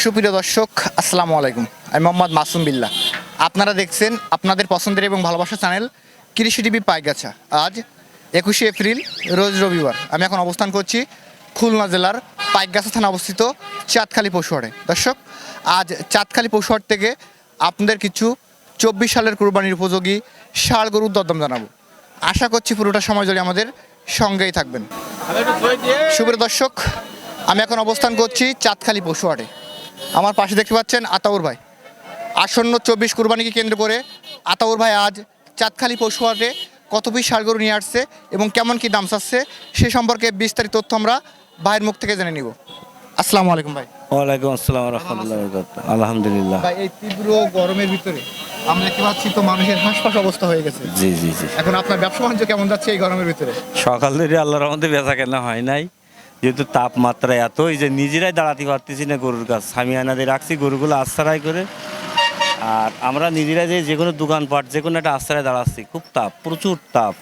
সুপ্রিয় দর্শক, আসসালামু আলাইকুম। আমি মোহাম্মদ মাসুম বিল্লাহ। আপনারা দেখছেন আপনাদের পছন্দের এবং ভালোবাসার চ্যানেল কৃষি টিভি পাইগাছা। আজ 21শে এপ্রিল, রোজ রবিবার। আমি এখন অবস্থান করছি খুলনা জেলার পাইকগাছা থানা অবস্থিত চাঁদখালি পশুহাটে। দর্শক, আজ চাঁদখালি পশুহাট থেকে আপনাদের কিছু 24 সালের কুরবানির উপযোগী ষাঁড় গরুর দরদাম জানাবো। আশা করছি পুরোটা সময় ধরে আমাদের সঙ্গেই থাকবেন। সুপ্রিয় দর্শক, আমি এখন অবস্থান করছি চাঁদখালি পশুহাটে। আমার পাশে দেখতে পাচ্ছেন আতাউর ভাই। আসন্ন 24 কুরবানিকে কেন্দ্র করে আতাউর ভাই আজ চাঁদখালি পশুহাটে কত পিস ষাঁড় গরু নিয়ে আসছে এবং কেমন কি দাম চাচ্ছে সে সম্পর্কে বিস্তারিত তথ্য আমরা ভাইয়ের মুখ থেকে জেনে নিব। আসসালামু আলাইকুম ভাই। ওয়ালাইকুম আসসালাম রাহমাতুল্লাহি ওয়া বারাকাতুহু। আলহামদুলিল্লাহ। ভাই, এই তীব্র গরমের ভিতরে আমরা দেখতে পাচ্ছি তো মানুষের হাঁসফাঁস অবস্থা হয়ে গেছে। জি জি জি। এখন আপনার ব্যবসা বাণিজ্য কেমন যাচ্ছে এই গরমের ভিতরে? সকাল থেকে আল্লাহর রহমতে বেচা কেনা হয় নাই, যেহেতু তাপমাত্রা এতই যে নিজেরাই দাঁড়াতে পারতেছি না গরুর কাছ। সামিয়ানা দিয়ে রাখছি গরুগুলো আশ্রয় করে, আর আমরা নিজেরাই যে কোনো দোকানপাট যে কোনো একটা আশ্রয় দাঁড়াচ্ছি। খুব তাপ, প্রচুর তাপ।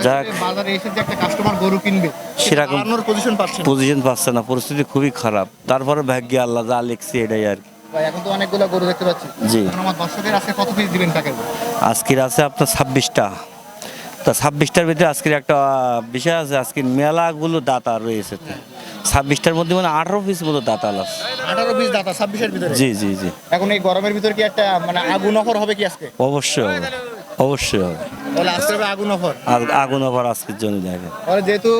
যাক, বাজারে এসে যে একটা কাস্টমার গরু কিনবে সেরকম পজিশন পাচ্ছে না। পজিশন পাচ্ছে না, পরিস্থিতি খুবই খারাপ। তারপরে ভাগ্যে আল্লাহ যা লিখছে এটাই আর কি। ভাই, এখন তো অনেকগুলো গরু দেখতে পাচ্ছি। জি। এখন আমার দর্শকের আজকে কত পিস দিবেন টাকা? আজকের আছে আপনার 26টা। তা 26টার ভিতরে আজকের একটা বিষয় আছে, আজকের মেলাগুলো দাতা রয়েছে। 26টার মধ্যে মানে 18 পিস মতো দাতাল আছে। 18 পিস দাতা 26-এর ভিতরে? জি জি জি। এখন এই গরমের ভিতরে কি একটা মানে আগুন অফার হবে কি আজকে? অবশ্যই হবে, অবশ্যই হবে। তাহলে আজকে হবে আগুন অফার। আর আগুন আবার আজকের জন্য দেখে। তাহলে যেহেতু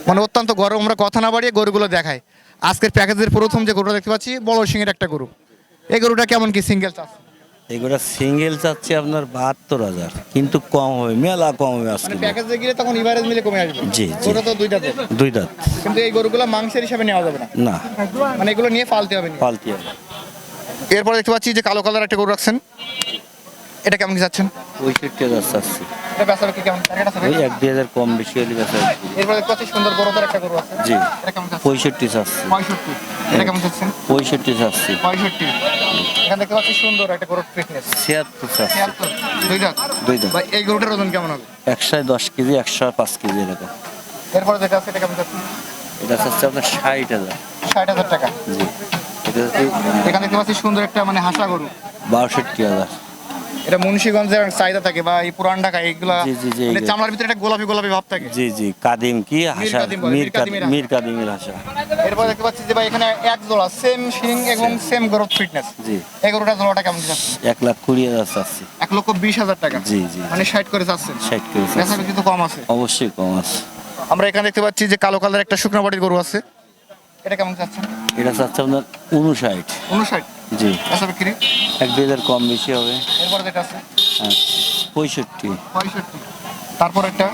মানে অত্যন্ত গরম, আমরা কথা না বাড়িয়ে গরুগুলো দেখাই। আজকের প্যাকেজের প্রথম যে গরুটা দেখতে পাচ্ছি বড় সিংয়ের একটা গরু। এই গরুটা কেমন কি সিঙ্গেল চাষ? এগুলো সিঙ্গেল চাচ্ছে আপনার 72,000, কিন্তু কম হবে, মেলা কম হবে আজকে। মানে প্যাকেজে গেলে তখন ইভারেজ মিলে কমে আসবে। জি, জি। গরুটা তো দুইটাতে। দুই দাঁত। কিন্তু এই গরুগুলো মাংসের হিসাবে নেওয়া যাবে না। না, মানে এগুলো নিয়ে পালতে হবে। পালতি হবে। এরপর দেখতে পাচ্ছি যে কালো কালার একটা গরু রাখছেন। এটা কেমন কি যাচ্ছেন? 65,000 চাচ্ছি। এটা বেচাবে কি কেমন? টার্গেট আছে ভাই? ওই 1-2,000 কম বেশি হলে বেচা যাবে। এরপর দেখতে পাচ্ছি সুন্দর বড়দের একটা গরু আছে। জি। এটা কেমন যাচ্ছে? 65 চাচ্ছি। 65। এটা কেমন যাচ্ছেন? 65 চাচ্ছি। 65। এখানে দেখতে পাচ্ছি সুন্দর একটা গরুর ফিটনেস। 76 চাচ্ছি। 76। দুই দাঁত। দুই দাঁত। ভাই, এই গরুটার ওজন কেমন হবে? 110 কেজি, 105 কেজি এরকম। এরপরে যেটা আছে এটা কেমন যাচ্ছে? এটা চাচ্ছে আপনার 60,000। 60,000 টাকা। জি। এটা হচ্ছে এখানে দেখতে পাচ্ছি সুন্দর একটা মানে হাসা গরু। 62,000। এটা মুন্সিগঞ্জের চাহিদা থাকে বা এই পুরান ঢাকা এইগুলা জি, জি, জি, মানে এইগুলা। চামড়ার ভিতরে একটা গোলাপি গোলাপি ভাব থাকে। জি জি। কাদিম কি হাসা, কাদিম বলে, মীর কাদিমের হাসা। এরপর দেখতে পাচ্ছি যে ভাই এখানে এক জোড়া সেম শিং এবং সেম গ্রোথ ফিটনেস। জি। এই গরুটা জোড়াটা কেমন যাচ্ছে? 1,20,000 চাচ্ছি। 1,20,000 টাকা। জি জি। মানে 60 করে যাচ্ছে। 60 কেজি বেচা চাচ্ছি। বিক্রি তো কম আছে। অবশ্যই কম আছে। আমরা এখানে দেখতে পাচ্ছি যে কালো কালার একটা শুকনো বাড়ির গরু আছে। এটা কেমন যাচ্ছে? এটা চাচ্ছে আপনার 59। 59। জি। বেচা বিক্রি 1-2,000 কম বেশি হবে। এরপরে যেটা আছে হ্যাঁ। 65। 65। তারপর একটা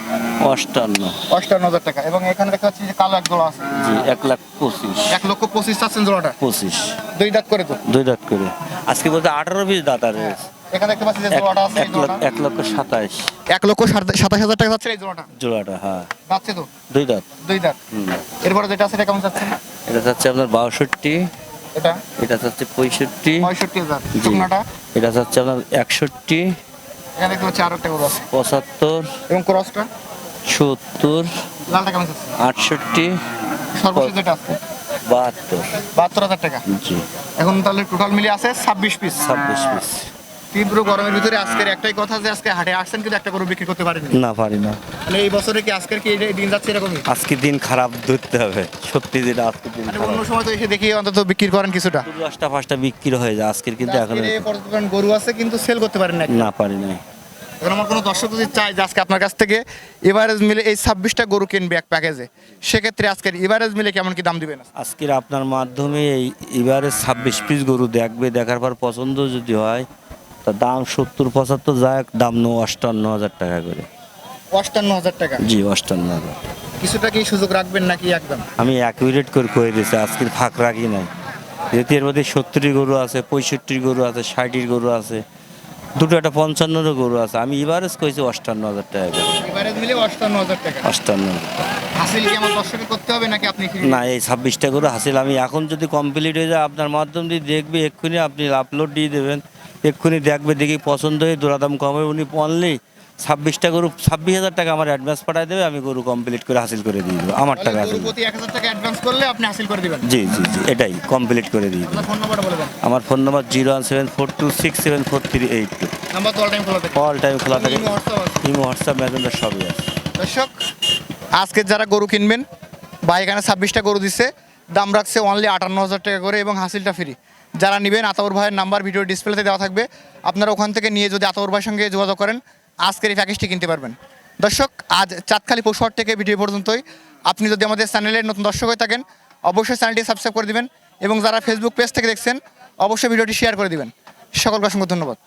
58। 58,000 টাকা। এবং এখানে দেখা যাচ্ছে যে কালো এক জোড়া আছে। জি। 1,25,000। 1,25,000 চাচ্ছেন জোড়াটা? 25। দুই দাঁত করে তো। দুই দাঁত করে। আজকে বলতে 18 পিস দাঁতা রয়েছে। এখানে দেখতে পাচ্ছি যে জোড়াটা আছে এই জোড়াটা 1,27,000। 1,27,000 টাকা যাচ্ছে এই জোড়াটা। জোড়াটা, হ্যাঁ। যাচ্ছে তো দুই দাঁত। দুই দাঁত। হুম। এরপরে যেটা আছে এটা কেমন যাচ্ছে? এটা চাচ্ছে আপনার 62। এটা এটা চাচ্ছে 65। 65,000। জি। শুকনাটা এটা চাচ্ছে আপনার 61। এখানে দেখতে পাচ্ছি আরো একটা গরু আছে 75। এবং ক্রসটা 70। লালটা কেমন যাচ্ছে? 68। সর্বশেষ যেটা আছে 72। 72,000 টাকা। জি। এখন তাহলে টোটাল মিলিয়ে আছে 26 পিস। 26 পিস। তীব্র গরমের ভিতরে আজকের একটাই কথা যে আজকে হাটে আসছেন কিন্তু একটা গরু বিক্রি করতে পারেননি। না, পারি না। মানে এই বছরে কি আজকের কি এই দিন যাচ্ছে এরকমই? আজকে দিন খারাপ ধরতে হবে, সত্যি যেটা আজকে দিন মানে খারাপ। অন্য সময় তো এসে দেখি অন্তত বিক্রি করেন কিছুটা। 10টা বিক্রি হয়ে যায়, আজকের কিন্তু এখন আজকের এই পর্যটন গরু আছে কিন্তু সেল করতে পারেন না। না, পারি নাই। এখন আমার কোনো দর্শক যদি চায় যে আজকে আপনার কাছ থেকে এভারেজ মিলে এই 26টা গরু কিনবে এক প্যাকেজে, সেক্ষেত্রে আজকের এভারেজ মিলে কেমন কি দাম দিবেন? আজকের আপনার মাধ্যমে এই এবারে 26 পিস গরু দেখবে, দেখার পর পছন্দ যদি হয় তা দাম 70-75 যায়, দাম 58,000 টাকা করে। 58,000 টাকা। জি, 58,000। কিছুটা কি সুযোগ রাখবেন নাকি একদম? আমি অ্যাকুরেট করে কয়ে দিয়েছি, আজকের ফাঁক রাখি নাই। যেহেতু এর মধ্যে 70 গরু আছে, 65 গরু আছে, 60 গরু আছে, দুটো একটা 55 গরু আছে। আমি এভারেজ কইছি 58,000 টাকা করে। এভারেজ মিলে 58,000 টাকা। 58। হাসিল কি আমার দর্শকের করতে হবে নাকি আপনি free? না, এই 26টা গরু হাসিল আমি এখন যদি কমপ্লিট হয়ে যায় আপনার মাধ্যম দিয়ে দেখবে, এক্ষুনি আপনি আপলোড দিয়ে দেবেন, এক্ষুনি দেখবে, দেখি পছন্দ হয়ে দোড়াদাম কমে উনি পনলেই 26টা গরু 26,000 টাকা আমার অ্যাডভান্স পাঠিয়ে দেবে, আমি গরু কমপ্লিট করে হাসিল করে দিয়ে দেবো, আমার টাকা গরু হাসিল। প্রতি 1000 টাকা অ্যাডভান্স করলে আপনি হাসিল করে দিবেন। জি জি জি, এটাই কমপ্লিট করে দিয়ে দেবো। আপনার ফোন নাম্বারটা বলে দেন। আমার ফোন নম্বর 01742674382। নাম্বার তো অল টাইম খোলা থাকে। অল টাইম খোলা থাকে, ইমো, হোয়াটসঅ্যাপ আছে। ইমো, হোয়াটসঅ্যাপ, মেসেঞ্জার সবই আছে। দর্শক, আজকে যারা গরু কিনবেন, ভাই এখানে 26টা গরু দিচ্ছে, দাম রাখছে অনলি 58,000 টাকা করে এবং হাসিলটা ফ্রি। যারা নেবেন আতাউর ভাইয়ের নাম্বার ভিডিও ডিসপ্লেতে দেওয়া থাকবে, আপনারা ওখান থেকে নিয়ে যদি আতাউর ভাইয়ের সঙ্গে যোগাযোগ করেন আজকের এই প্যাকেজটি কিনতে পারবেন। দর্শক, আজ চাঁদখালি পশুহাট থেকে ভিডিও পর্যন্তই। আপনি যদি আমাদের চ্যানেলের নতুন দর্শক হয়ে থাকেন অবশ্যই চ্যানেলটি সাবস্ক্রাইব করে দিবেন এবং যারা ফেসবুক পেজ থেকে দেখছেন অবশ্যই ভিডিওটি শেয়ার করে দিবেন। সকলকে অসংখ্য ধন্যবাদ।